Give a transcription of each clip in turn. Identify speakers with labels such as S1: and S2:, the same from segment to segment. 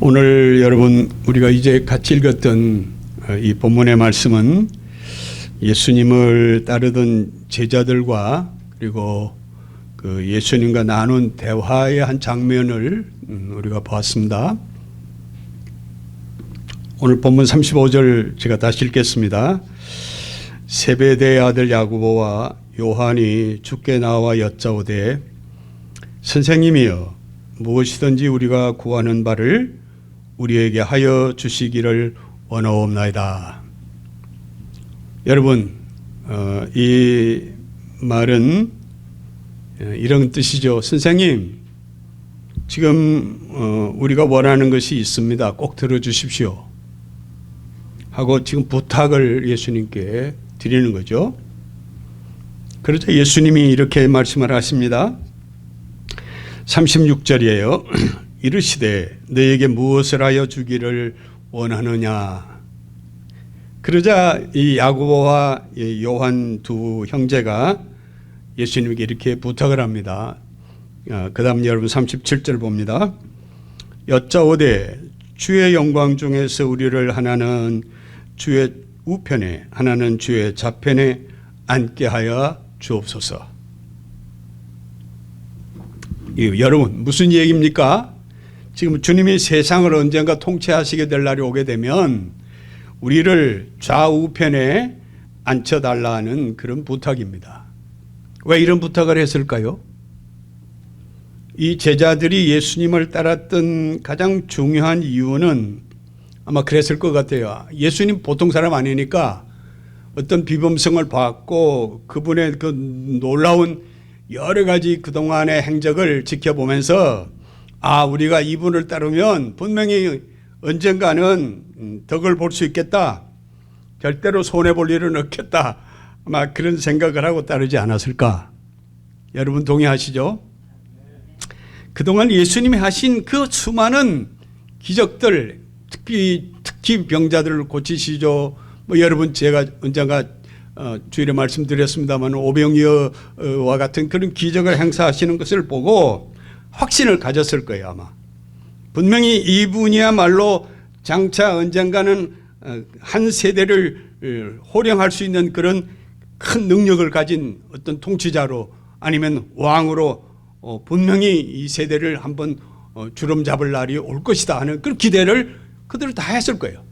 S1: 오늘 여러분 우리가 이제 같이 읽었던 이 본문의 말씀은 예수님을 따르던 제자들과 그리고 그 예수님과 나눈 대화의 한 장면을 우리가 보았습니다. 오늘 본문 35절 제가 다시 읽겠습니다. 세베대의 아들 야고보와 요한이 주께 나와 여짜오되 선생님이여 무엇이든지 우리가 구하는 바를 우리에게 하여 주시기를 원하옵나이다. 여러분 이 말은 이런 뜻이죠. 선생님 지금 우리가 원하는 것이 있습니다. 꼭 들어주십시오 하고 지금 부탁을 예수님께 드리는 거죠. 그러자 예수님이 이렇게 말씀을 하십니다. 36절이에요. 이르시되 너에게 무엇을 하여 주기를 원하느냐. 그러자 이 야고보와 요한 두 형제가 예수님에게 이렇게 부탁을 합니다. 그 다음 여러분 37절 봅니다. 여짜오되 주의 영광 중에서 우리를 하나는 주의 우편에 하나는 주의 좌편에 앉게 하여 주옵소서. 여러분 무슨 얘기입니까? 지금 주님이 세상을 언젠가 통치하시게 될 날이 오게 되면 우리를 좌우편에 앉혀달라는 그런 부탁입니다. 왜 이런 부탁을 했을까요? 이 제자들이 예수님을 따랐던 가장 중요한 이유는 아마 그랬을 것 같아요. 예수님 보통 사람 아니니까 어떤 비범성을 받고 그분의 그 놀라운 여러 가지 그동안의 행적을 지켜보면서 우리가 이분을 따르면 분명히 언젠가는 덕을 볼 수 있겠다. 절대로 손해볼 일은 없겠다. 아마 그런 생각을 하고 따르지 않았을까. 여러분 동의하시죠? 그동안 예수님이 하신 그 수많은 기적들, 특히 병자들을 고치시죠. 여러분 제가 언젠가 주일에 말씀드렸습니다만 오병이어와 같은 그런 기적을 행사하시는 것을 보고 확신을 가졌을 거예요. 아마 분명히 이분이야말로 장차 언젠가는 한 세대를 호령할 수 있는 그런 큰 능력을 가진 어떤 통치자로 아니면 왕으로 분명히 이 세대를 한번 주름잡을 날이 올 것이다 하는 그런 기대를 그들은 다 했을 거예요.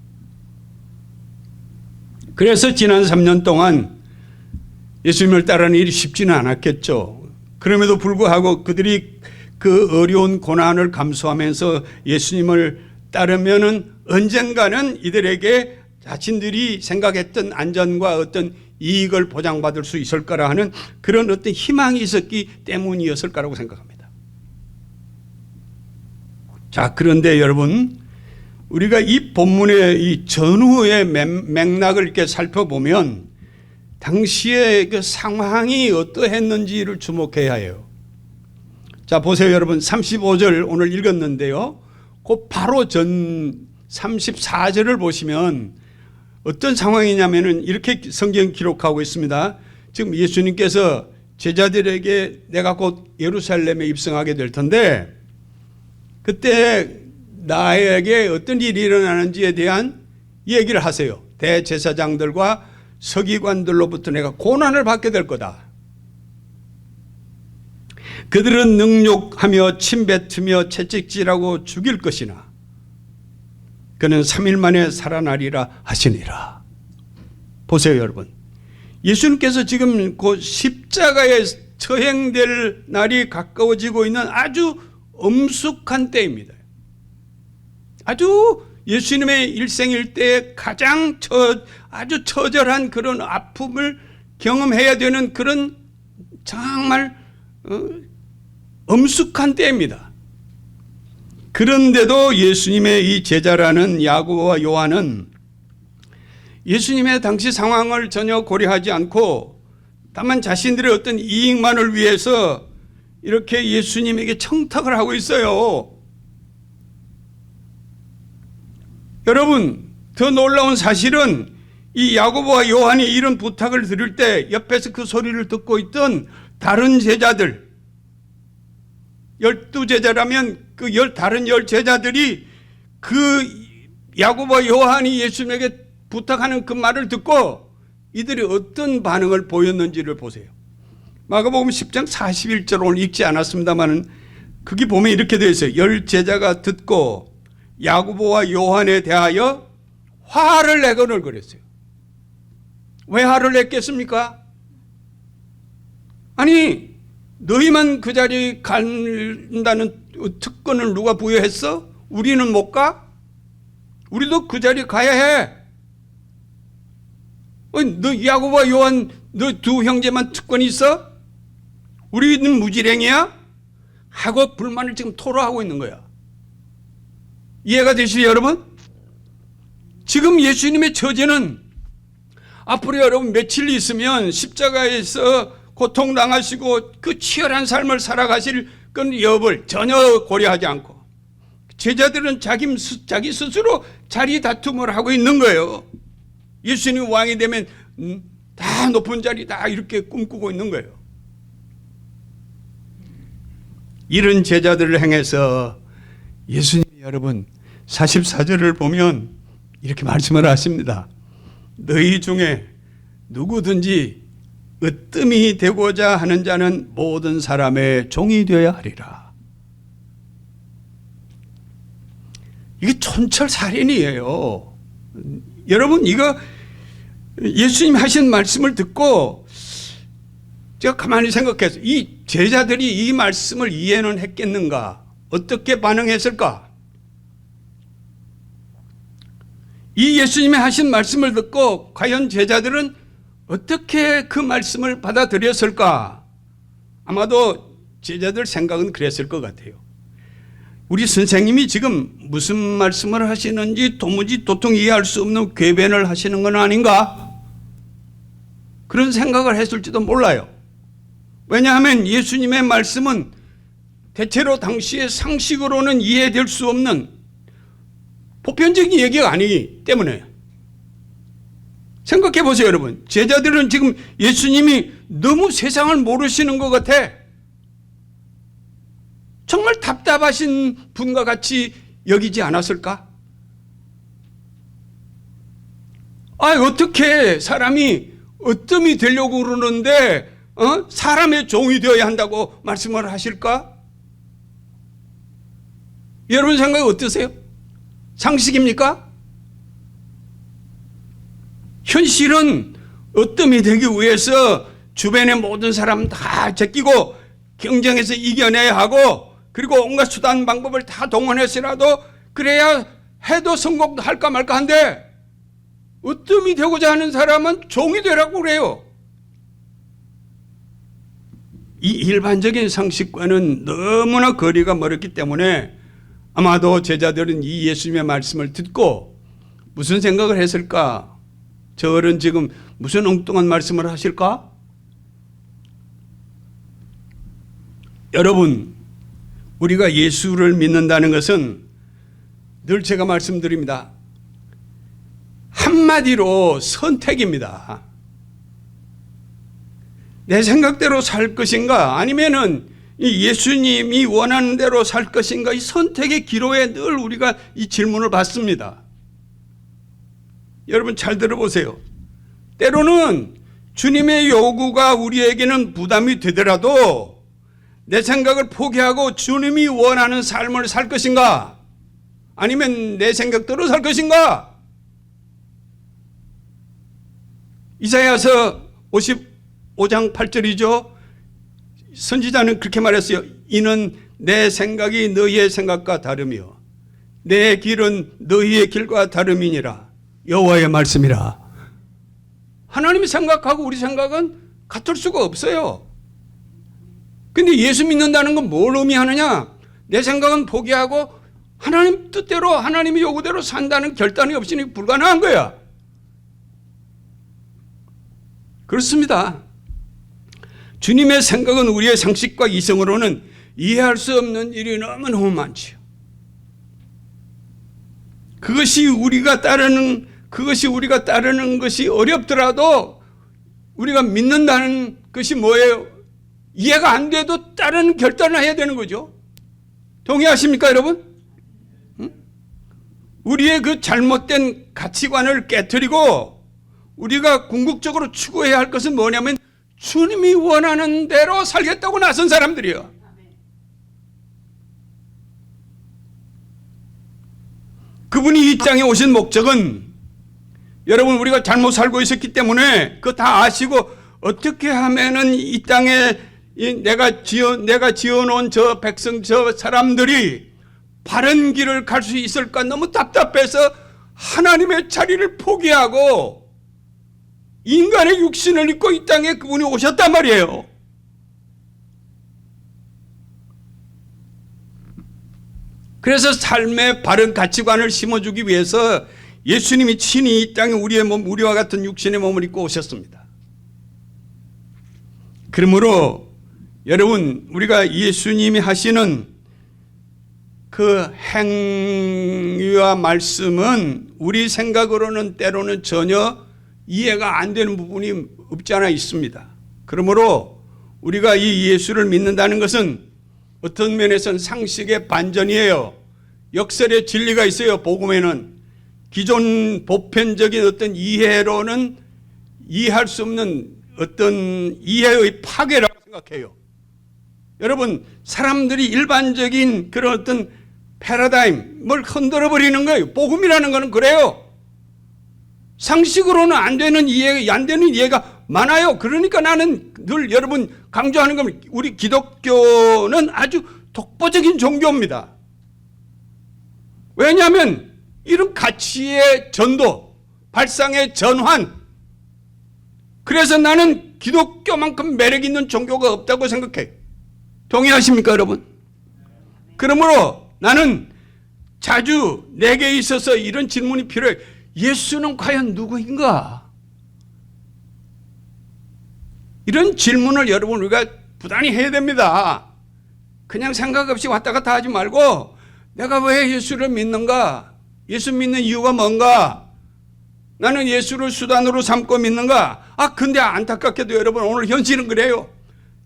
S1: 그래서 지난 3년 동안 예수님을 따르는 일이 쉽지는 않았겠죠. 그럼에도 불구하고 그들이 그 어려운 고난을 감수하면서 예수님을 따르면은 언젠가는 이들에게 자신들이 생각했던 안전과 어떤 이익을 보장받을 수 있을 거라 하는 그런 어떤 희망이 있었기 때문이었을 거라고 생각합니다. 자, 그런데 여러분 우리가 이 본문의 이 전후의 맥락을 이렇게 살펴보면 당시의 그 상황이 어떠했는지를 주목해야 해요. 자, 보세요 여러분 35절 오늘 읽었는데요. 그 바로 전 34절을 보시면 어떤 상황이냐면은 이렇게 성경 기록하고 있습니다. 지금 예수님께서 제자들에게 내가 곧 예루살렘에 입성하게 될 텐데 그때 나에게 어떤 일이 일어나는지에 대한 얘기를 하세요. 대제사장들과 서기관들로부터 내가 고난을 받게 될 거다. 그들은 능욕하며 침뱉으며 채찍질하고 죽일 것이나 그는 3일 만에 살아나리라 하시니라. 보세요 여러분. 예수님께서 지금 그 십자가에 처형될 날이 가까워지고 있는 아주 엄숙한 때입니다. 아주 예수님의 일생일대에 가장 아주 처절한 그런 아픔을 경험해야 되는 그런 정말 엄숙한 때입니다. 그런데도 예수님의 이 제자라는 야고보와 요한은 예수님의 당시 상황을 전혀 고려하지 않고 다만 자신들의 어떤 이익만을 위해서 이렇게 예수님에게 청탁을 하고 있어요. 여러분 더 놀라운 사실은 이 야고보와 요한이 이런 부탁을 드릴 때 옆에서 그 소리를 듣고 있던 다른 제자들 12제자라면 그 다른 10제자들이 그 야고보와 요한이 예수님에게 부탁하는 그 말을 듣고 이들이 어떤 반응을 보였는지를 보세요. 마가복음 10장 41절 오늘 읽지 않았습니다만 거기 보면 이렇게 되어 있어요. 10 제자가 듣고 야고보와 요한에 대하여 화를 내거늘 그랬어요. 왜 화를 냈겠습니까? 아니 너희만 그 자리에 간다는 특권을 누가 부여했어? 우리는 못 가? 우리도 그 자리에 가야 해. 너 야고보와 요한 너 두 형제만 특권이 있어? 우리는 무지랭이야? 하고 불만을 지금 토로하고 있는 거야. 이해가 되시죠 여러분? 지금 예수님의 처지는 앞으로 여러분 며칠 있으면 십자가에서 고통당하시고 그 치열한 삶을 살아가실 그 여부를 전혀 고려하지 않고 제자들은 자기 스스로 자리 다툼을 하고 있는 거예요. 예수님 왕이 되면 다 높은 자리다 이렇게 꿈꾸고 있는 거예요. 이런 제자들을 향해서 예수님 여러분 44절을 보면 이렇게 말씀을 하십니다. 너희 중에 누구든지 으뜸이 되고자 하는 자는 모든 사람의 종이 되어야 하리라. 이게 촌철살인이에요. 여러분 이거 예수님 하신 말씀을 듣고 제가 가만히 생각해서 이 제자들이 이 말씀을 이해는 했겠는가? 어떻게 반응했을까? 이 예수님이 하신 말씀을 듣고 과연 제자들은 어떻게 그 말씀을 받아들였을까? 아마도 제자들 생각은 그랬을 것 같아요. 우리 선생님이 지금 무슨 말씀을 하시는지 도무지 이해할 수 없는 궤변을 하시는 건 아닌가? 그런 생각을 했을지도 몰라요. 왜냐하면 예수님의 말씀은 대체로 당시의 상식으로는 이해될 수 없는 보편적인 얘기가 아니기 때문에. 생각해 보세요 여러분. 제자들은 지금 예수님이 너무 세상을 모르시는 것 같아. 정말 답답하신 분과 같이 여기지 않았을까? 어떻게 사람이 어뜸이 되려고 그러는데 사람의 종이 되어야 한다고 말씀을 하실까? 여러분 생각이 어떠세요? 상식입니까? 현실은 어뜸이 되기 위해서 주변의 모든 사람 다 제끼고 경쟁해서 이겨내야 하고 그리고 온갖 수단 방법을 다 동원해서라도 그래야 해도 성공할까 말까 한데 으뜸이 되고자 하는 사람은 종이 되라고 그래요. 이 일반적인 상식과는 너무나 거리가 멀었기 때문에 아마도 제자들은 이 예수님의 말씀을 듣고 무슨 생각을 했을까? 저는 지금 무슨 엉뚱한 말씀을 하실까? 여러분, 우리가 예수를 믿는다는 것은 늘 제가 말씀드립니다. 한마디로 선택입니다. 내 생각대로 살 것인가 아니면은 예수님이 원하는 대로 살 것인가 이 선택의 기로에 늘 우리가 이 질문을 받습니다. 여러분 잘 들어보세요. 때로는 주님의 요구가 우리에게는 부담이 되더라도 내 생각을 포기하고 주님이 원하는 삶을 살 것인가 아니면 내 생각대로 살 것인가? 이사야서 55장 8절이죠. 선지자는 그렇게 말했어요. 이는 내 생각이 너희의 생각과 다르며 내 길은 너희의 길과 다름이니라. 여호와의 말씀이라. 하나님이 생각하고 우리 생각은 같을 수가 없어요. 근데 예수 믿는다는 건 뭘 의미하느냐? 내 생각은 포기하고 하나님 뜻대로 하나님의 요구대로 산다는 결단이 없으니 불가능한 거야. 그렇습니다. 주님의 생각은 우리의 상식과 이성으로는 이해할 수 없는 일이 너무너무 많지요. 그것이 우리가 따르는 것이 어렵더라도 우리가 믿는다는 것이 뭐예요? 이해가 안 돼도 다른 결단을 해야 되는 거죠. 동의하십니까 여러분? 응? 우리의 그 잘못된 가치관을 깨트리고 우리가 궁극적으로 추구해야 할 것은 뭐냐면 주님이 원하는 대로 살겠다고 나선 사람들이요. 그분이 이 땅에 오신 목적은 여러분 우리가 잘못 살고 있었기 때문에 그거 다 아시고 어떻게 하면은 이 땅에 내가 지어놓은 저 백성 저 사람들이 바른 길을 갈 수 있을까 너무 답답해서 하나님의 자리를 포기하고 인간의 육신을 입고 이 땅에 그분이 오셨단 말이에요. 그래서 삶의 바른 가치관을 심어주기 위해서 예수님이 친히 이 땅에 우리의 몸, 우리와 같은 육신의 몸을 입고 오셨습니다. 그러므로 여러분 우리가 예수님이 하시는 그 행위와 말씀은 우리 생각으로는 때로는 전혀 이해가 안 되는 부분이 없지 않아 있습니다. 그러므로 우리가 이 예수를 믿는다는 것은 어떤 면에서는 상식의 반전이에요. 역설의 진리가 있어요. 복음에는 기존 보편적인 어떤 이해로는 이해할 수 없는 어떤 이해의 파괴라고 생각해요. 여러분 사람들이 일반적인 그런 어떤 패러다임을 흔들어 버리는 거예요. 복음이라는 거는 그래요. 상식으로는 안 되는 이해가 많아요. 그러니까 나는 늘 여러분 강조하는 겁니다. 우리 기독교는 아주 독보적인 종교입니다. 왜냐하면 이런 가치의 전도, 발상의 전환. 그래서 나는 기독교만큼 매력 있는 종교가 없다고 생각해요. 동의하십니까, 여러분? 그러므로 나는 자주 내게 있어서 이런 질문이 필요해요. 예수는 과연 누구인가? 이런 질문을 여러분 우리가 부단히 해야 됩니다. 그냥 생각 없이 왔다 갔다 하지 말고 내가 왜 예수를 믿는가? 예수 믿는 이유가 뭔가? 나는 예수를 수단으로 삼고 믿는가? 근데 안타깝게도 여러분 오늘 현실은 그래요.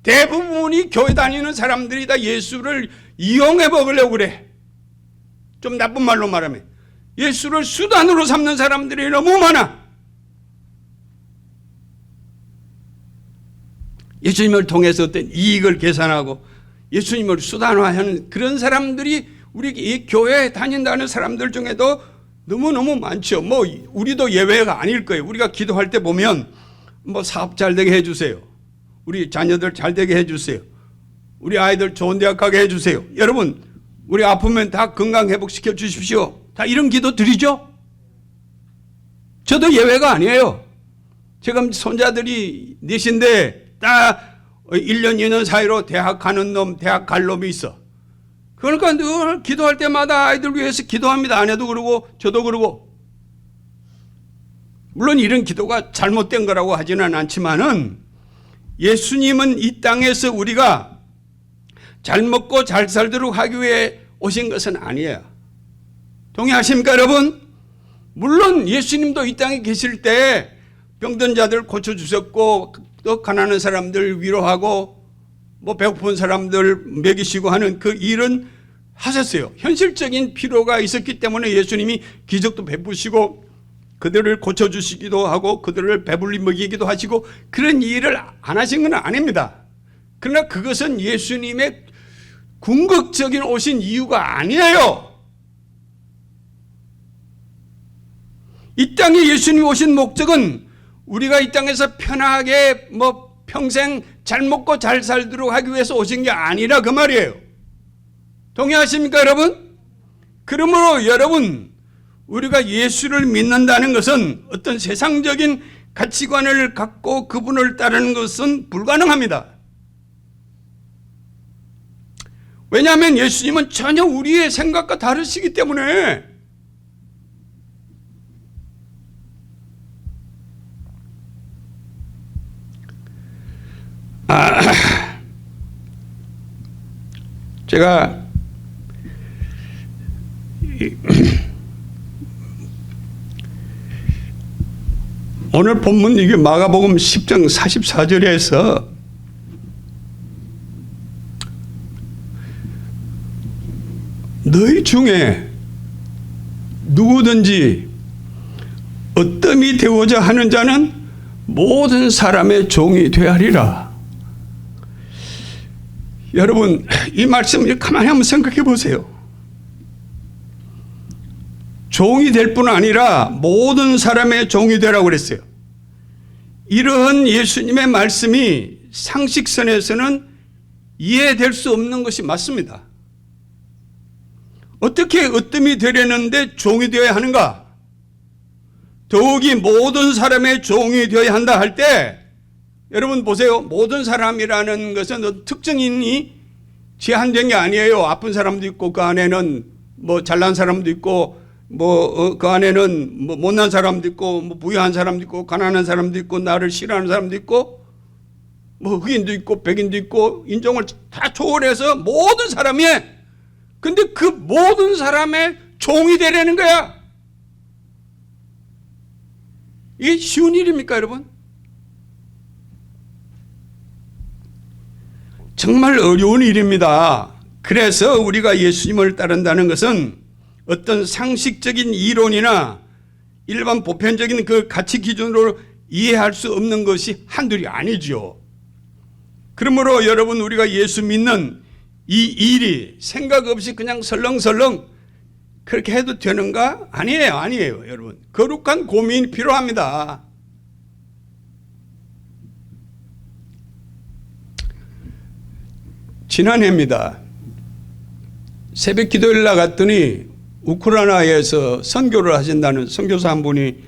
S1: 대부분이 교회 다니는 사람들이 다 예수를 이용해 먹으려고 그래. 좀 나쁜 말로 말하면 예수를 수단으로 삼는 사람들이 너무 많아. 예수님을 통해서 어떤 이익을 계산하고 예수님을 수단화하는 그런 사람들이 우리 이 교회에 다닌다는 사람들 중에도 너무너무 많죠. 뭐 우리도 예외가 아닐 거예요. 우리가 기도할 때 보면 뭐 사업 잘 되게 해주세요. 우리 자녀들 잘 되게 해주세요. 우리 아이들 좋은 대학 가게 해주세요. 여러분 우리 아프면 다 건강 회복시켜 주십시오. 다 이런 기도 드리죠. 저도 예외가 아니에요. 지금 손자들이 넷인데 딱 1년 2년 사이로 대학 가는 놈, 대학 갈 놈이 있어. 그러니까 늘 기도할 때마다 아이들 위해서 기도합니다. 아내도 그러고 저도 그러고. 물론 이런 기도가 잘못된 거라고 하지는 않지만은 예수님은 이 땅에서 우리가 잘 먹고 잘 살도록 하기 위해 오신 것은 아니에요. 동의하십니까, 여러분? 물론 예수님도 이 땅에 계실 때 병든 자들 고쳐주셨고 또 가난한 사람들 위로하고 뭐 배고픈 사람들 먹이시고 하는 그 일은 하셨어요. 현실적인 필요가 있었기 때문에 예수님이 기적도 베푸시고 그들을 고쳐주시기도 하고 그들을 배불리 먹이기도 하시고 그런 일을 안 하신 건 아닙니다. 그러나 그것은 예수님의 궁극적인 오신 이유가 아니에요. 이 땅에 예수님이 오신 목적은 우리가 이 땅에서 편하게 뭐 평생 잘 먹고 잘 살도록 하기 위해서 오신 게 아니라 그 말이에요. 동의하십니까, 여러분? 그러므로 여러분, 우리가 예수를 믿는다는 것은 어떤 세상적인 가치관을 갖고 그분을 따르는 것은 불가능합니다. 왜냐하면 예수님은 전혀 우리의 생각과 다르시기 때문에. 제가 오늘 본문 이게 마가복음 10장 44절에서 너희 중에 누구든지 어뜸이 되고자 하는 자는 모든 사람의 종이 되하리라. 여러분, 이 말씀을 가만히 한번 생각해 보세요. 종이 될 뿐 아니라 모든 사람의 종이 되라고 그랬어요. 이러한 예수님의 말씀이 상식선에서는 이해될 수 없는 것이 맞습니다. 어떻게 으뜸이 되려는데 종이 되어야 하는가? 더욱이 모든 사람의 종이 되어야 한다 할 때, 여러분 보세요. 모든 사람이라는 것은 특정인이 제한된 게 아니에요. 아픈 사람도 있고, 그 안에는 뭐 잘난 사람도 있고, 그 안에는 뭐 못난 사람도 있고, 뭐 부유한 사람도 있고, 가난한 사람도 있고, 나를 싫어하는 사람도 있고, 뭐 흑인도 있고, 백인도 있고, 인종을 다 초월해서 모든 사람이, 근데 그 모든 사람의 종이 되려는 거야. 이게 쉬운 일입니까, 여러분? 정말 어려운 일입니다. 그래서 우리가 예수님을 따른다는 것은 어떤 상식적인 이론이나 일반 보편적인 그 가치 기준으로 이해할 수 없는 것이 한둘이 아니죠. 그러므로 여러분, 우리가 예수 믿는 이 일이 생각 없이 그냥 설렁설렁 그렇게 해도 되는가? 아니에요, 여러분. 거룩한 고민이 필요합니다. 지난해입니다. 새벽 기도일 나갔더니 우크라이나에서 선교를 하신다는 선교사 한 분이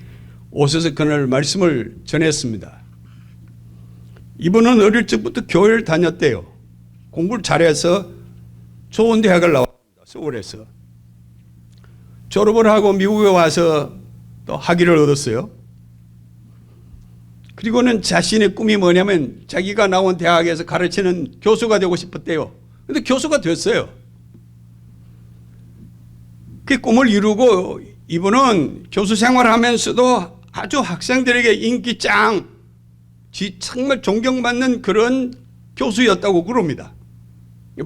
S1: 오셔서 그날 말씀을 전했습니다. 이분은 어릴 적부터 교회를 다녔대요. 공부를 잘해서 좋은 대학을 나왔습니다. 서울에서. 졸업을 하고 미국에 와서 또 학위를 얻었어요. 그리고는 자신의 꿈이 뭐냐면 자기가 나온 대학에서 가르치는 교수가 되고 싶었대요. 근데 교수가 됐어요. 그 꿈을 이루고 이분은 교수 생활하면서도 아주 학생들에게 인기 짱, 정말 존경받는 그런 교수였다고 그럽니다.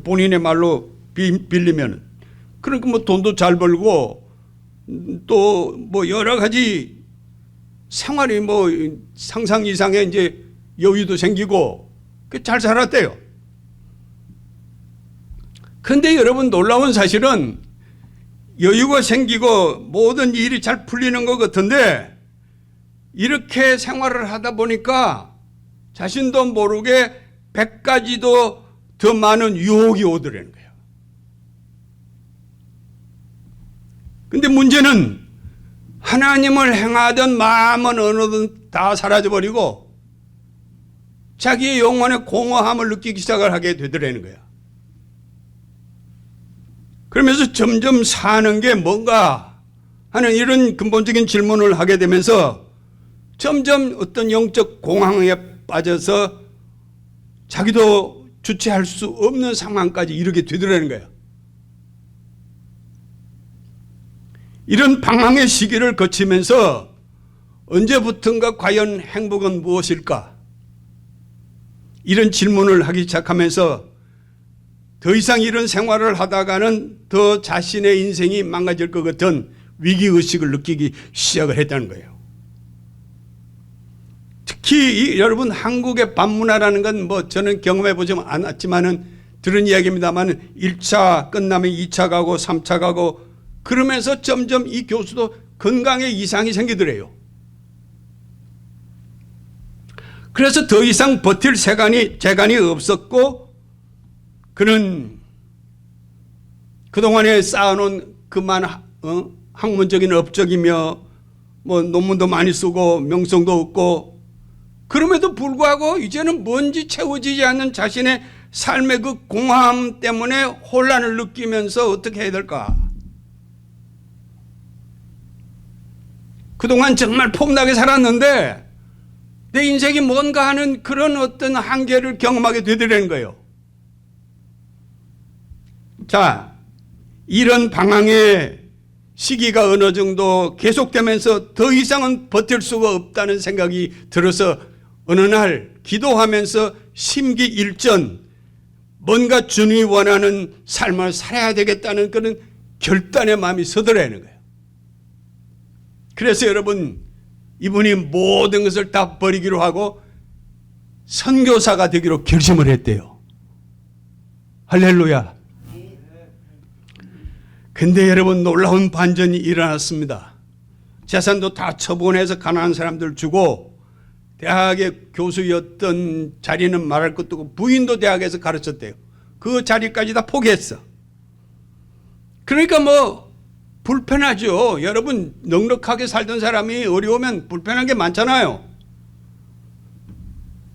S1: 본인의 말로 빌리면. 그러니까 뭐 돈도 잘 벌고 또 뭐 여러 가지 생활이 뭐 상상 이상의 이제 여유도 생기고 잘 살았대요. 그런데 여러분, 놀라운 사실은 여유가 생기고 모든 일이 잘 풀리는 것 같은데 이렇게 생활을 하다 보니까 자신도 모르게 100가지도 더 많은 유혹이 오더라는 거예요. 근데 문제는 하나님을 행하던 마음은 어느덧 다 사라져버리고 자기의 영혼의 공허함을 느끼기 시작을 하게 되더라는 거야. 그러면서 점점 사는 게 뭔가 하는 이런 근본적인 질문을 하게 되면서 점점 어떤 영적 공황에 빠져서 자기도 주체할 수 없는 상황까지 이르게 되더라는 거야. 이런 방황의 시기를 거치면서 언제부턴가 과연 행복은 무엇일까? 이런 질문을 하기 시작하면서 더 이상 이런 생활을 하다가는 더 자신의 인생이 망가질 것 같은 위기의식을 느끼기 시작을 했다는 거예요. 특히 여러분, 한국의 반문화라는 건 뭐 저는 경험해 보지 않았지만은 들은 이야기입니다만 1차 끝나면 2차 가고 3차 가고 그러면서 점점 이 교수도 건강에 이상이 생기더래요. 그래서 더 이상 버틸 재간이 없었고 그는 그동안에 쌓아놓은 그만 학문적인 업적이며 뭐 논문도 많이 쓰고 명성도 얻고 그럼에도 불구하고 이제는 뭔지 채워지지 않는 자신의 삶의 그 공허함 때문에 혼란을 느끼면서 어떻게 해야 될까? 그동안 정말 폼나게 살았는데 내 인생이 뭔가 하는 그런 어떤 한계를 경험하게 되더라는 거예요. 자, 이런 방황의 시기가 어느 정도 계속되면서 더 이상은 버틸 수가 없다는 생각이 들어서 어느 날 기도하면서 심기일전 뭔가 주님이 원하는 삶을 살아야 되겠다는 그런 결단의 마음이 서더라는 거예요. 그래서 여러분, 이분이 모든 것을 다 버리기로 하고 선교사가 되기로 결심을 했대요. 할렐루야. 근데 여러분, 놀라운 반전이 일어났습니다. 재산도 다 처분해서 가난한 사람들 주고, 대학의 교수였던 자리는 말할 것도 없고 부인도 대학에서 가르쳤대요. 그 자리까지 다 포기했어. 그러니까 뭐 불편하죠. 여러분, 넉넉하게 살던 사람이 어려우면 불편한 게 많잖아요.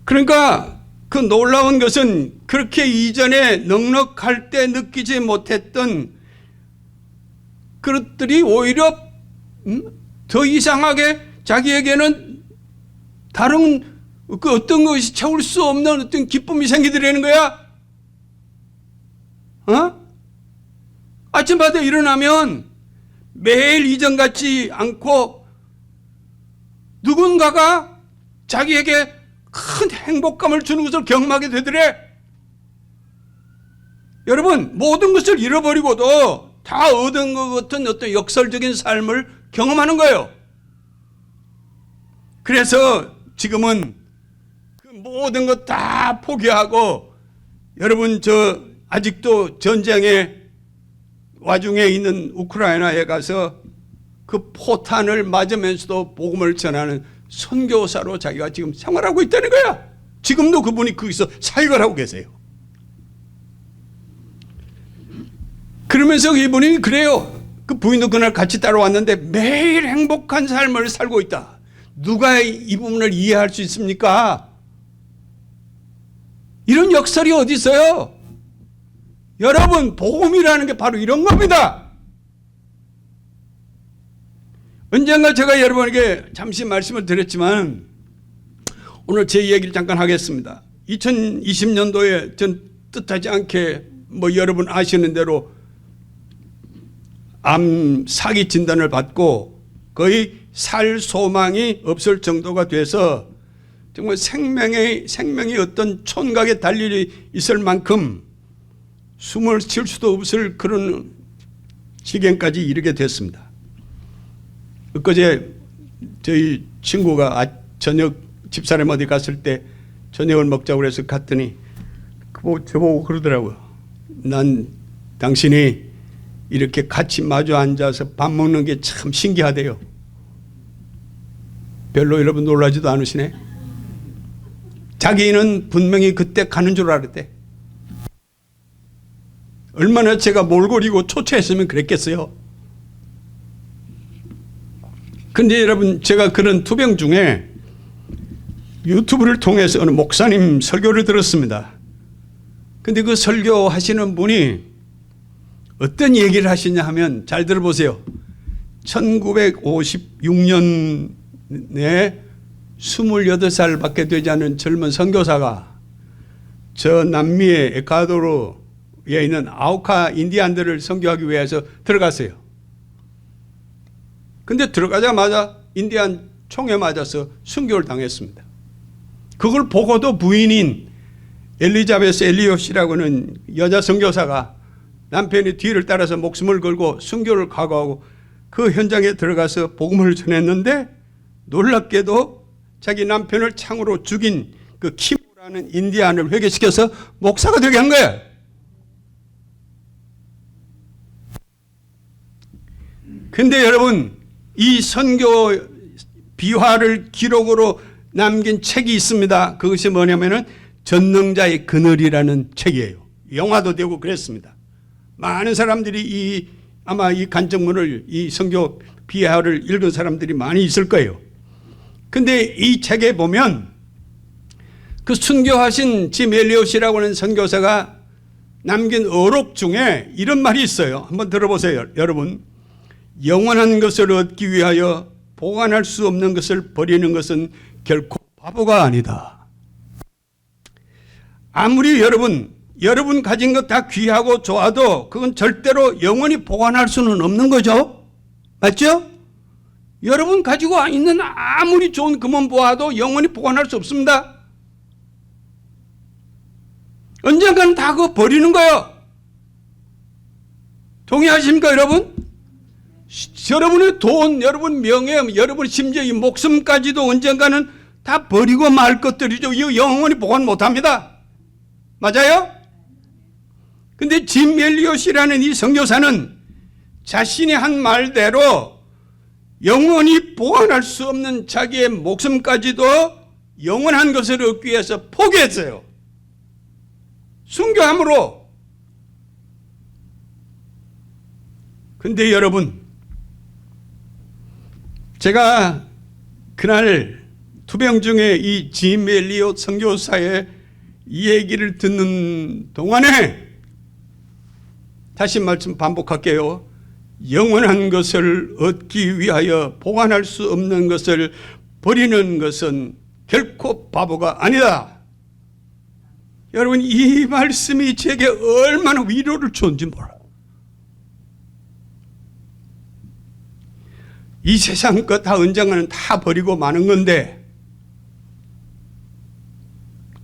S1: 그러니까 그 놀라운 것은 그렇게 이전에 넉넉할 때 느끼지 못했던 그것들이 오히려 더 이상하게 자기에게는 다른 그 어떤 것이 채울 수 없는 어떤 기쁨이 생기더라는 거야. 아침마다 일어나면 매일 이전 같지 않고 누군가가 자기에게 큰 행복감을 주는 것을 경험하게 되더래. 여러분, 모든 것을 잃어버리고도 다 얻은 것 같은 어떤 역설적인 삶을 경험하는 거예요. 그래서 지금은 그 모든 것 다 포기하고, 여러분, 저 아직도 전쟁의 와중에 있는 우크라이나에 가서 그 포탄을 맞으면서도 복음을 전하는 선교사로 자기가 지금 생활하고 있다는 거야. 지금도 그분이 거기서 사역을 하고 계세요. 그러면서 이분이 그래요. 그 부인도 그날 같이 따라왔는데 매일 행복한 삶을 살고 있다. 누가 이 부분을 이해할 수 있습니까? 이런 역설이 어디 있어요? 여러분, 복음이라는 게 바로 이런 겁니다. 언젠가 제가 여러분에게 잠시 말씀을 드렸지만 오늘 제 얘기를 잠깐 하겠습니다. 2020년도에 전 뜻하지 않게 뭐 여러분 아시는 대로 암 사기 진단을 받고 거의 살 소망이 없을 정도가 돼서 정말 생명이 어떤 촌각에 달리 있을 만큼 숨을 쉴 수도 없을 그런 지경까지 이르게 됐습니다. 엊그제 저희 친구가 저녁 집사람 어디 갔을 때 저녁을 먹자고 해서 갔더니 저보고 그러더라고요. 난 당신이 이렇게 같이 마주 앉아서 밥 먹는 게 참 신기하대요. 별로 여러분 놀라지도 않으시네. 자기는 분명히 그때 가는 줄 알았대. 얼마나 제가 몰골이고 초췌했으면 그랬겠어요. 근데 여러분, 제가 그런 투병 중에 유튜브를 통해서 어느 목사님 설교를 들었습니다. 근데 그 설교하시는 분이 어떤 얘기를 하시냐 하면, 잘 들어보세요. 1956년에 28살밖에 되지 않은 젊은 선교사가 저 남미의 에콰도르에 있는 아우카 인디안들을 선교하기 위해서 들어갔어요. 근데 들어가자마자 인디안 총에 맞아서 순교를 당했습니다. 그걸 보고도 부인인 엘리자베스 엘리엇이라고 하는 여자 선교사가 남편이 뒤를 따라서 목숨을 걸고 순교를 각오하고 그 현장에 들어가서 복음을 전했는데, 놀랍게도 자기 남편을 창으로 죽인 그 키무라는 인디안을 회개시켜서 목사가 되게 한 거예요. 근데 여러분, 이 선교 비화를 기록으로 남긴 책이 있습니다. 그것이 뭐냐면은 전능자의 그늘이라는 책이에요. 영화도 되고 그랬습니다. 많은 사람들이 아마 이 간증문을, 이 선교 비화를 읽은 사람들이 많이 있을 거예요. 근데 이 책에 보면 그 순교하신 짐 엘리엇이라고 하는 선교사가 남긴 어록 중에 이런 말이 있어요. 한번 들어보세요, 여러분. 영원한 것을 얻기 위하여 보관할 수 없는 것을 버리는 것은 결코 바보가 아니다. 아무리 여러분 가진 것 다 귀하고 좋아도 그건 절대로 영원히 보관할 수는 없는 거죠. 맞죠? 여러분 가지고 있는 아무리 좋은 금은 보아도 영원히 보관할 수 없습니다. 언젠가는 다 그거 버리는 거예요. 동의하십니까, 여러분? 여러분의 돈, 여러분 명예, 여러분 심지어 이 목숨까지도 언젠가는 다 버리고 말 것들이죠. 이거 영원히 보관 못합니다. 맞아요? 근데 짐 엘리엇이라는 이 선교사는 자신이 한 말대로 영원히 보관할 수 없는 자기의 목숨까지도 영원한 것을 얻기 위해서 포기했어요. 순교함으로. 근데 여러분, 제가 그날 투병 중에 이 짐 엘리엇 선교사의 이 얘기를 듣는 동안에 다시 말씀 반복할게요. 영원한 것을 얻기 위하여 보관할 수 없는 것을 버리는 것은 결코 바보가 아니다. 여러분, 이 말씀이 제게 얼마나 위로를 줬는지 몰라요. 이 세상 것 다 언젠가는 다 버리고 마는 건데,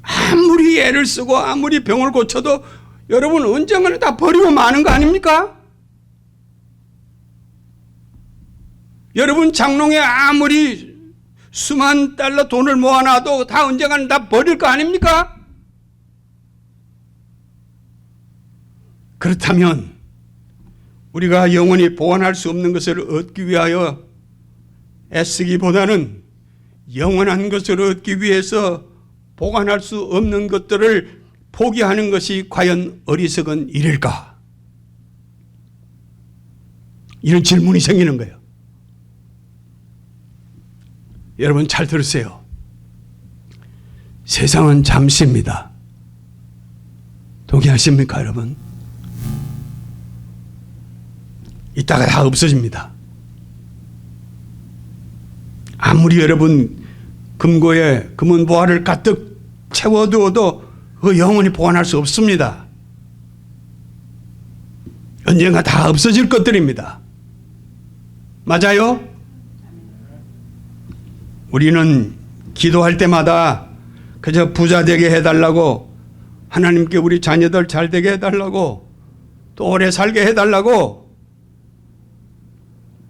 S1: 아무리 애를 쓰고 아무리 병을 고쳐도 여러분 언젠가는 다 버리고 마는 거 아닙니까? 여러분 장롱에 아무리 수만 달러 돈을 모아놔도 다 언젠가는 다 버릴 거 아닙니까? 그렇다면 우리가 영원히 보완할 수 없는 것을 얻기 위하여 애쓰기보다는 영원한 것을 얻기 위해서 보관할 수 없는 것들을 포기하는 것이 과연 어리석은 일일까? 이런 질문이 생기는 거예요. 여러분 잘 들으세요. 세상은 잠시입니다. 동의하십니까, 여러분? 이따가 다 없어집니다. 아무리 여러분 금고에 금은 보화를 가득 채워두어도 그 영원히 보관할 수 없습니다. 언젠가 다 없어질 것들입니다. 맞아요? 우리는 기도할 때마다 그저 부자 되게 해달라고, 하나님께 우리 자녀들 잘 되게 해달라고, 또 오래 살게 해달라고,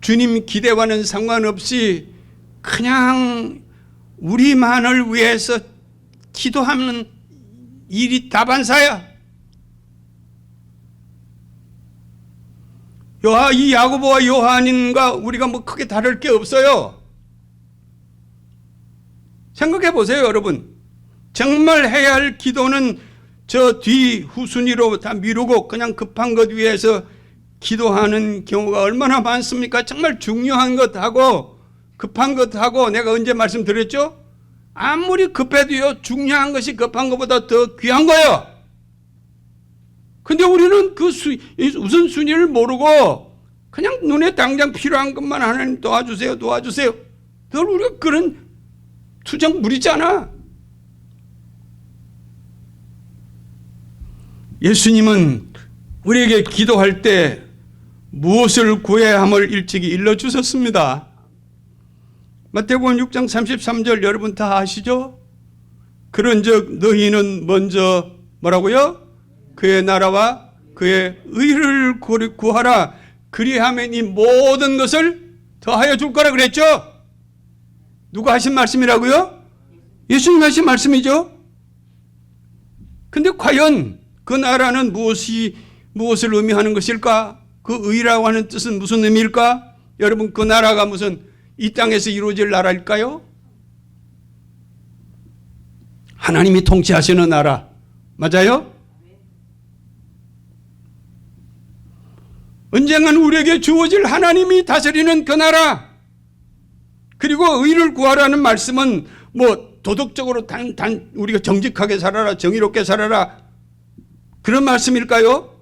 S1: 주님 기대와는 상관없이 그냥 우리만을 위해서 기도하는 일이 다반사야. 이 야고보와 요한인가 우리가 뭐 크게 다를 게 없어요. 생각해 보세요, 여러분. 정말 해야 할 기도는 저 뒤 후순위로 다 미루고 그냥 급한 것 위해서 기도하는 경우가 얼마나 많습니까? 정말 중요한 것하고 급한 것하고 내가 언제 말씀드렸죠? 아무리 급해도요, 중요한 것이 급한 것보다 더 귀한 거예요. 근데 우리는 그 우선순위를 모르고 그냥 눈에 당장 필요한 것만 하나님 도와주세요, 도와주세요. 늘 우리가 그런 투정 부리잖아. 예수님은 우리에게 기도할 때 무엇을 구해야 함을 일찍이 일러주셨습니다. 마태복음 6장 33절 여러분 다 아시죠? 그런즉 너희는 먼저 뭐라고요? 그의 나라와 그의 의를 구하라. 그리하면 이 모든 것을 더하여 줄 거라 그랬죠? 누가 하신 말씀이라고요? 예수님 하신 말씀이죠. 근데 과연 그 나라는 무엇을 의미하는 것일까? 그 의라고 하는 뜻은 무슨 의미일까? 여러분, 그 나라가 무슨 이 땅에서 이루어질 나라일까요? 하나님이 통치하시는 나라. 맞아요? 언젠간 우리에게 주어질 하나님이 다스리는 그 나라. 그리고 의를 구하라는 말씀은 뭐 도덕적으로 우리가 정직하게 살아라, 정의롭게 살아라, 그런 말씀일까요?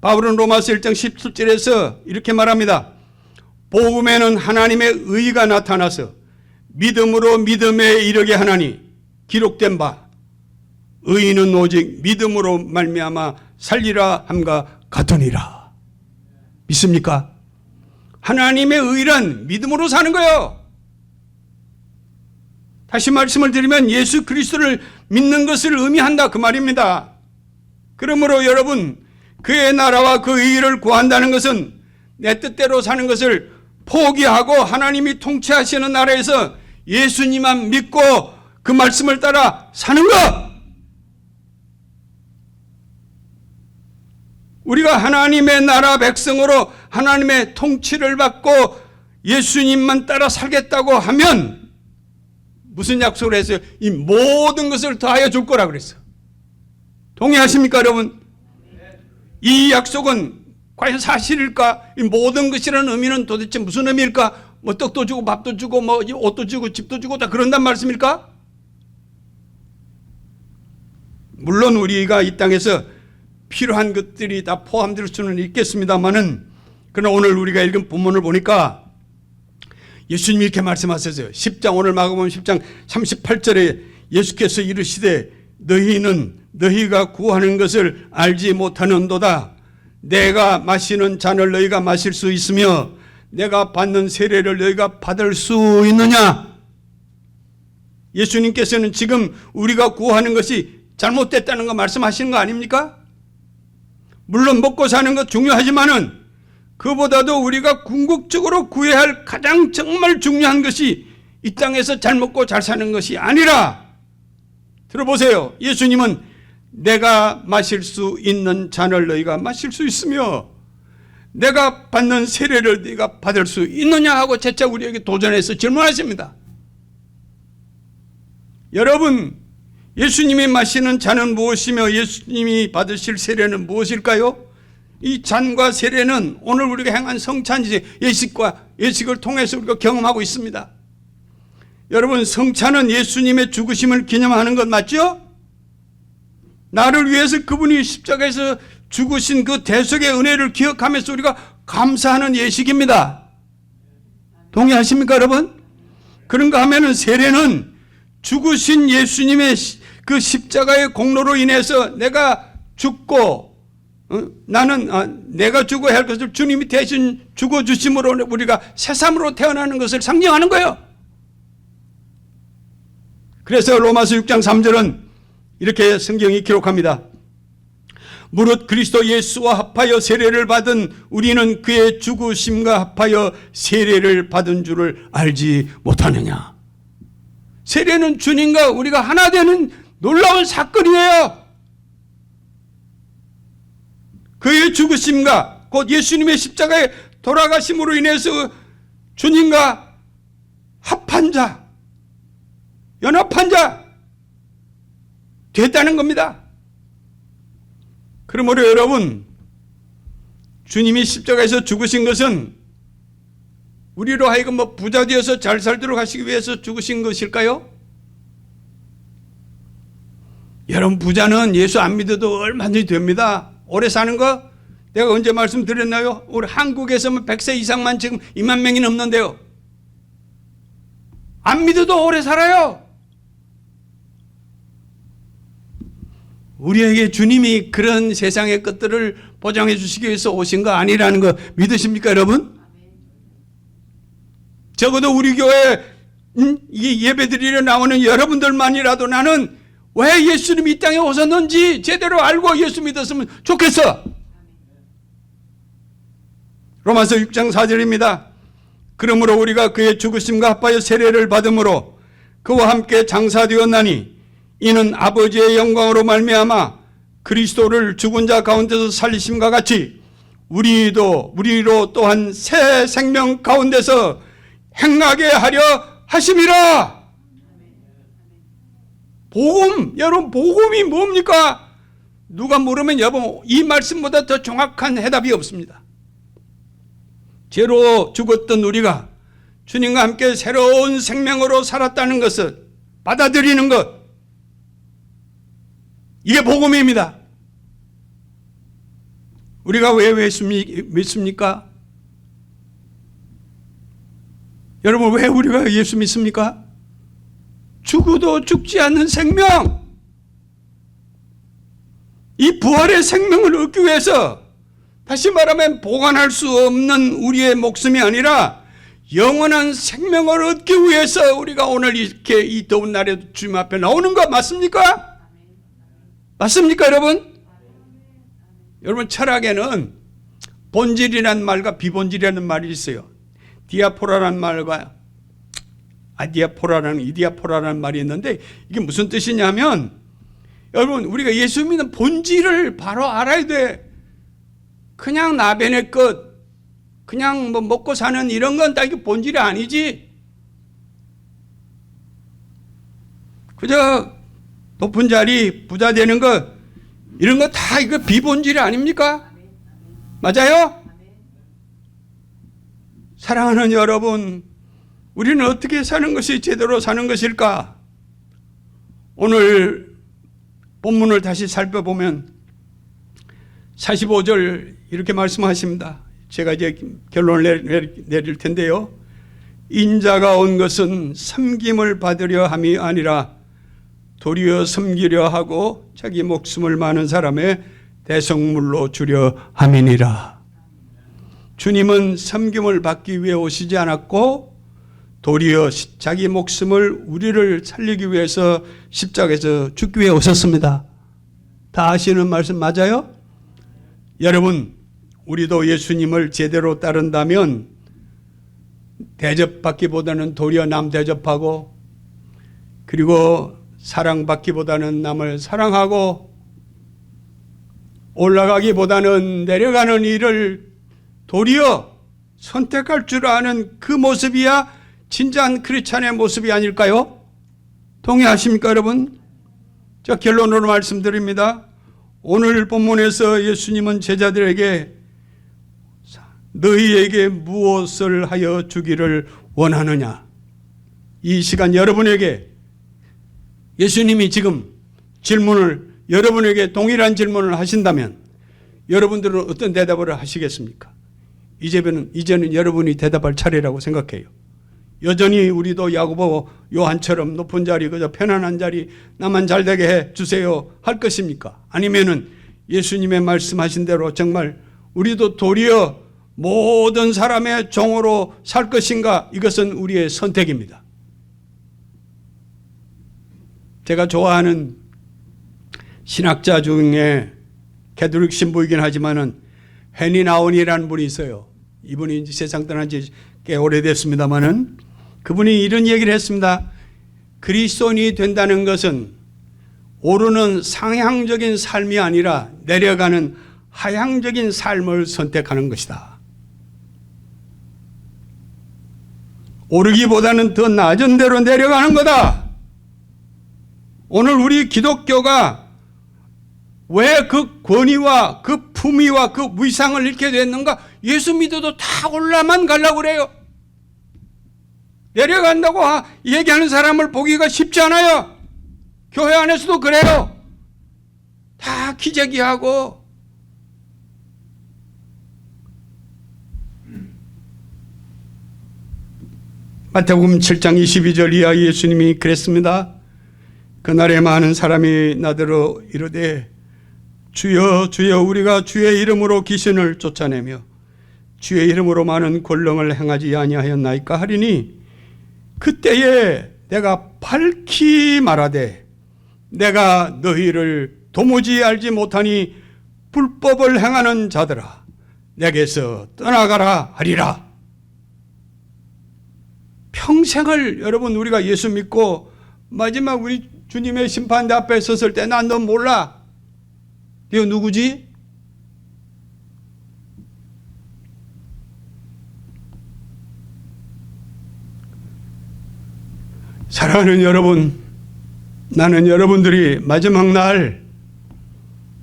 S1: 바울은 로마서 1장 17절에서 이렇게 말합니다. 복음에는 하나님의 의가 나타나서 믿음으로 믿음에 이르게 하나니 기록된 바 의인은 오직 믿음으로 말미암아 살리라 함과 같으니라. 믿습니까? 하나님의 의란 믿음으로 사는 거예요. 다시 말씀을 드리면 예수 그리스도를 믿는 것을 의미한다 그 말입니다. 그러므로 여러분, 그의 나라와 그 의를 구한다는 것은 내 뜻대로 사는 것을 포기하고 하나님이 통치하시는 나라에서 예수님만 믿고 그 말씀을 따라 사는 것. 우리가 하나님의 나라 백성으로 하나님의 통치를 받고 예수님만 따라 살겠다고 하면 무슨 약속을 했어요? 이 모든 것을 더하여 줄 거라 그랬어요. 동의하십니까, 여러분? 이 약속은 과연 사실일까? 이 모든 것이라는 의미는 도대체 무슨 의미일까? 뭐 떡도 주고 밥도 주고 뭐 옷도 주고 집도 주고 다 그런단 말씀일까? 물론 우리가 이 땅에서 필요한 것들이 다 포함될 수는 있겠습니다만은, 그러나 오늘 우리가 읽은 본문을 보니까 예수님이 이렇게 말씀하셨어요. 10장, 오늘 마가복음 10장 38절에 예수께서 이르시되 너희는 너희가 구하는 것을 알지 못하는도다. 내가 마시는 잔을 너희가 마실 수 있으며 내가 받는 세례를 너희가 받을 수 있느냐? 예수님께서는 지금 우리가 구하는 것이 잘못됐다는 거 말씀하시는 거 아닙니까? 물론 먹고 사는 것 중요하지만은 그보다도 우리가 궁극적으로 구해야 할 가장 정말 중요한 것이 이 땅에서 잘 먹고 잘 사는 것이 아니라, 들어보세요. 예수님은 내가 마실 수 있는 잔을 너희가 마실 수 있으며 내가 받는 세례를 너희가 받을 수 있느냐 하고 재차 우리에게 도전해서 질문하십니다. 여러분, 예수님이 마시는 잔은 무엇이며 예수님이 받으실 세례는 무엇일까요? 이 잔과 세례는 오늘 우리가 행한 성찬이지, 예식을 통해서 우리가 경험하고 있습니다. 여러분, 성찬은 예수님의 죽으심을 기념하는 것 맞죠? 나를 위해서 그분이 십자가에서 죽으신 그 대속의 은혜를 기억하면서 우리가 감사하는 예식입니다. 동의하십니까, 여러분? 그런가 하면은 세례는 죽으신 예수님의 그 십자가의 공로로 인해서 내가 죽고 내가 죽어야 할 것을 주님이 대신 죽어주심으로 우리가 새삼으로 태어나는 것을 상징하는 거예요. 그래서 로마서 6장 3절은 이렇게 성경이 기록합니다. 무릇 그리스도 예수와 합하여 세례를 받은 우리는 그의 죽으심과 합하여 세례를 받은 줄을 알지 못하느냐. 세례는 주님과 우리가 하나 되는 놀라운 사건이에요. 그의 죽으심과 곧 예수님의 십자가에 돌아가심으로 인해서 주님과 합한 자, 연합한 자 됐다는 겁니다. 그러므로 여러분, 주님이 십자가에서 죽으신 것은 우리로 하여금 부자 되어서 잘 살도록 하시기 위해서 죽으신 것일까요? 여러분, 부자는 예수 안 믿어도 얼마든지 됩니다. 오래 사는 거 내가 언제 말씀드렸나요? 우리 한국에서는 100세 이상만 지금 2만 명이 넘는데요. 안 믿어도 오래 살아요. 우리에게 주님이 그런 세상의 것들을 보장해 주시기 위해서 오신 거 아니라는 거 믿으십니까, 여러분? 적어도 우리 교회 이 예배드리러 나오는 여러분들만이라도 나는 왜 예수님이 이 땅에 오셨는지 제대로 알고 예수 믿었으면 좋겠어. 로마서 6장 4절입니다. 그러므로 우리가 그의 죽으심과 합하여 세례를 받음으로 그와 함께 장사되었나니 이는 아버지의 영광으로 말미암아 그리스도를 죽은 자 가운데서 살리심과 같이 우리로 또한 새 생명 가운데서 행하게 하려 하심이라. 복음, 여러분, 복음이 뭡니까? 누가 물으면 여러분, 이 말씀보다 더 정확한 해답이 없습니다. 죄로 죽었던 우리가 주님과 함께 새로운 생명으로 살았다는 것을 받아들이는 것, 이게 복음입니다. 우리가 왜 믿습니까? 여러분, 왜 우리가 예수 믿습니까? 죽어도 죽지 않는 생명, 이 부활의 생명을 얻기 위해서, 다시 말하면 보관할 수 없는 우리의 목숨이 아니라 영원한 생명을 얻기 위해서 우리가 오늘 이렇게 이 더운 날에 주님 앞에 나오는 거 맞습니까? 맞습니까, 여러분? 여러분, 철학에는 본질이라는 말과 비본질이라는 말이 있어요. 디아포라라는 말과 이디아포라라는 말이 있는데 이게 무슨 뜻이냐면 여러분 우리가 예수 믿는 본질을 바로 알아야 돼. 그냥 나변의 것, 그냥 뭐 먹고 사는 이런 건 다 이게 본질이 아니지. 그저 높은 자리, 부자 되는 것 이런 거 다 이거 비본질이 아닙니까? 맞아요? 사랑하는 여러분, 우리는 어떻게 사는 것이 제대로 사는 것일까? 오늘 본문을 다시 살펴보면 45절 이렇게 말씀하십니다. 제가 이제 결론을 내릴 텐데요. 인자가 온 것은 섬김을 받으려 함이 아니라 도리어 섬기려 하고 자기 목숨을 많은 사람의 대성물로 주려 함이니라. 주님은 섬김을 받기 위해 오시지 않았고 도리어 자기 목숨을 우리를 살리기 위해서 십자가에서 죽기 위해 오셨습니다. 다 아시는 말씀 맞아요? 여러분, 우리도 예수님을 제대로 따른다면 대접받기보다는 도리어 남 대접하고 그리고 사랑받기보다는 남을 사랑하고 올라가기보다는 내려가는 일을 도리어 선택할 줄 아는 그 모습이야 진짜한 크리스찬의 모습이 아닐까요? 동의하십니까 여러분? 자, 결론으로 말씀드립니다. 오늘 본문에서 예수님은 제자들에게 너희에게 무엇을 하여 주기를 원하느냐? 이 시간 여러분에게 예수님이 지금 여러분에게 동일한 질문을 하신다면 여러분들은 어떤 대답을 하시겠습니까? 이제는 여러분이 대답할 차례라고 생각해요. 여전히 우리도 야고보 요한처럼 높은 자리, 그저 편안한 자리, 나만 잘되게 해 주세요 할 것입니까? 아니면은 예수님의 말씀하신 대로 정말 우리도 도리어 모든 사람의 종으로 살 것인가? 이것은 우리의 선택입니다. 제가 좋아하는 신학자 중에 가톨릭 신부이긴 하지만은 헨리 나운이라는 분이 있어요. 이분이 이제 세상 떠난 지 꽤 오래됐습니다만은 그분이 이런 얘기를 했습니다. 그리스도인이 된다는 것은 오르는 상향적인 삶이 아니라 내려가는 하향적인 삶을 선택하는 것이다. 오르기보다는 더 낮은 데로 내려가는 거다. 오늘 우리 기독교가 왜 그 권위와 그 품위와 그 위상을 잃게 됐는가? 예수 믿어도 다 올라만 가려고 그래요. 내려간다고 얘기하는 사람을 보기가 쉽지 않아요. 교회 안에서도 그래요. 다 기재기하고 마태복음 7장 22절 이하 예수님이 그랬습니다. 그날에 많은 사람이 나더러 이르되 주여 주여 우리가 주의 이름으로 귀신을 쫓아내며 주의 이름으로 많은 권능을 행하지 아니하였나이까 하리니 그때에 내가 밝히 말하되 내가 너희를 도무지 알지 못하니 불법을 행하는 자들아 내게서 떠나가라 하리라. 평생을 여러분 우리가 예수 믿고 마지막 우리 주님의 심판대 앞에 섰을 때 난 너 몰라. 너 누구지? 사랑하는 여러분, 나는 여러분들이 마지막 날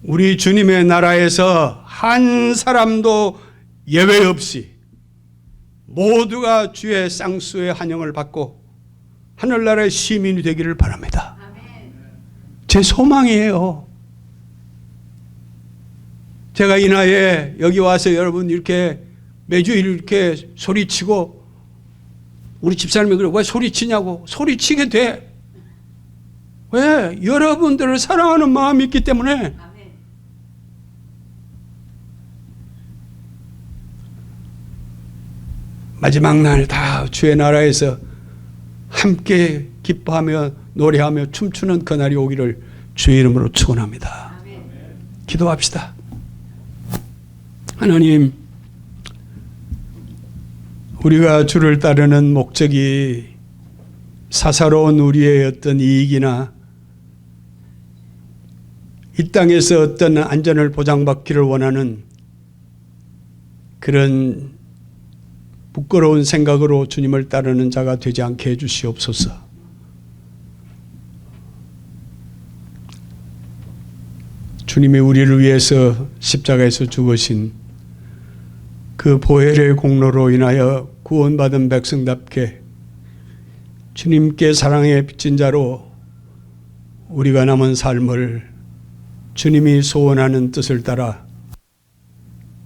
S1: 우리 주님의 나라에서 한 사람도 예외 없이 모두가 주의 쌍수의 환영을 받고 하늘나라의 시민이 되기를 바랍니다. 제 소망이에요. 제가 이 나이에 여기 와서 여러분 이렇게 매주 이렇게 소리치고 우리 집사람이 그래 왜 소리치냐고. 소리치게 돼. 왜? 여러분들을 사랑하는 마음이 있기 때문에. 마지막 날 다 주의 나라에서 함께 기뻐하며 노래하며 춤추는 그날이 오기를 주의 이름으로 축원합니다. 기도합시다. 하나님, 우리가 주를 따르는 목적이 사사로운 우리의 어떤 이익이나 이 땅에서 어떤 안전을 보장받기를 원하는 그런 부끄러운 생각으로 주님을 따르는 자가 되지 않게 해주시옵소서. 주님이 우리를 위해서 십자가에서 죽으신 그 보혈의 공로로 인하여 구원받은 백성답게 주님께 사랑에 빚진 자로 우리가 남은 삶을 주님이 소원하는 뜻을 따라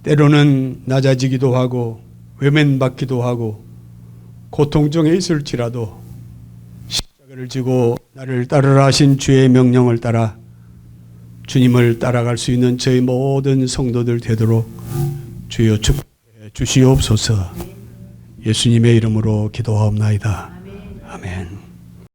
S1: 때로는 낮아지기도 하고 외면받기도 하고 고통 중에 있을지라도 십자가를 지고 나를 따르라 하신 주의 명령을 따라 주님을 따라갈 수 있는 저희 모든 성도들 되도록 주여 축복해 주시옵소서. 예수님의 이름으로 기도하옵나이다. 아멘.